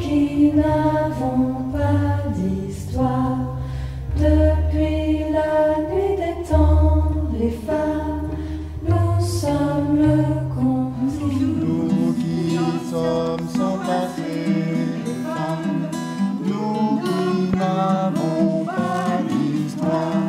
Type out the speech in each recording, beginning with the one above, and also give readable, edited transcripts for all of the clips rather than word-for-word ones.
qui n'avons pas d'histoire, depuis la nuit des temps, les femmes, nous sommes le continent. Nous qui sommes sans passé, les femmes, nous qui n'avons pas d'histoire.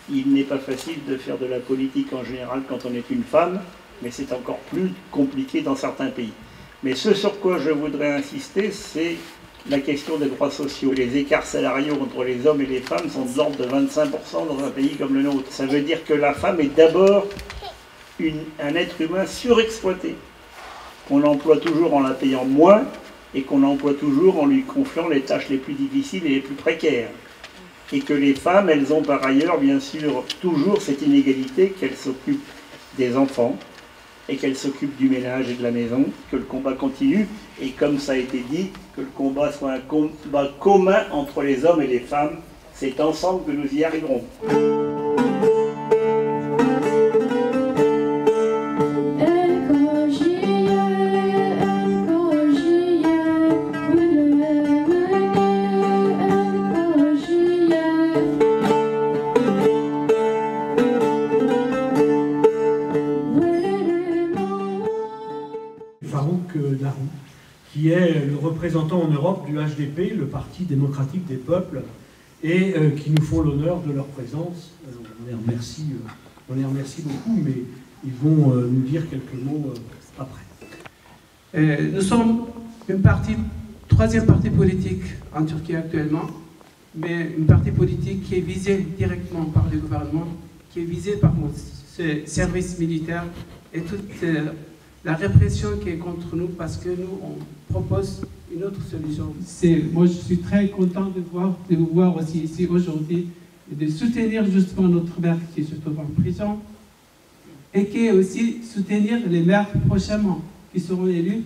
Il n'est pas facile de faire de la politique en général quand on est une femme, mais c'est encore plus compliqué dans certains pays. Mais ce sur quoi je voudrais insister, c'est la question des droits sociaux. Les écarts salariaux entre les hommes et les femmes sont de l'ordre de 25% dans un pays comme le nôtre. Ça veut dire que la femme est d'abord un être humain surexploité, qu'on emploie toujours en la payant moins et qu'on emploie toujours en lui confiant les tâches les plus difficiles et les plus précaires. Et que les femmes, elles ont par ailleurs, bien sûr, toujours cette inégalité qu'elles s'occupent des enfants et qu'elles s'occupent du ménage et de la maison, que le combat continue, et comme ça a été dit, que le combat soit un combat commun entre les hommes et les femmes. C'est ensemble que nous y arriverons. Farouk Darou, qui est le représentant en Europe du HDP, le Parti démocratique des peuples, et qui nous font l'honneur de leur présence. On les remercie beaucoup, mais ils vont nous dire quelques mots après. Nous sommes troisième parti politique en Turquie actuellement, mais une parti politique qui est visée directement par le gouvernement, qui est visée par ce service militaire et toute la répression qui est contre nous, parce que nous, on propose une autre solution. Moi, je suis très content de vous voir aussi ici aujourd'hui et de soutenir justement notre maire qui se trouve en prison et qui est aussi soutenir les maires prochainement qui seront élus.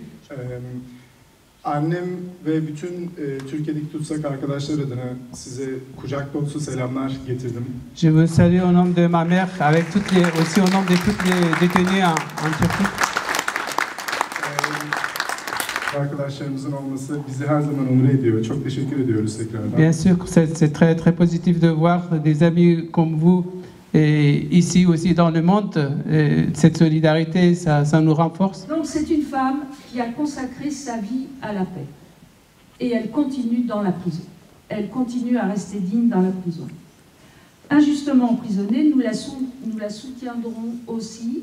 Annem ve bütün Türkiye'deki tutsak arkadaşlar adına size kucak dolusu selamlar getirdim. Je vous salue au nom de ma mère, avec aussi au nom de toutes les détenus en Turquie. Arkadaşlarımızın olması bizi her zaman onur ediyor. Çok teşekkür ediyoruz tekrardan. Bien sûr, c'est très, très positif de voir des amis comme vous et ici aussi dans le monde. Cette solidarité, ça nous renforce. Donc c'est une femme qui a consacré sa vie à la paix. Et elle continue dans la prison. Elle continue à rester digne dans la prison. Injustement emprisonnée, nous la soutiendrons aussi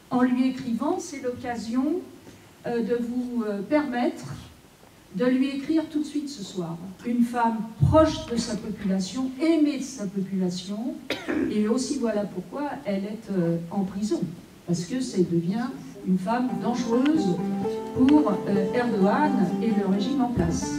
en lui écrivant. C'est l'occasion de vous permettre de lui écrire tout de suite ce soir. Une femme proche de sa population, aimée de sa population, et aussi voilà pourquoi elle est en prison, parce que ça devient une femme dangereuse pour Erdogan et le régime en place.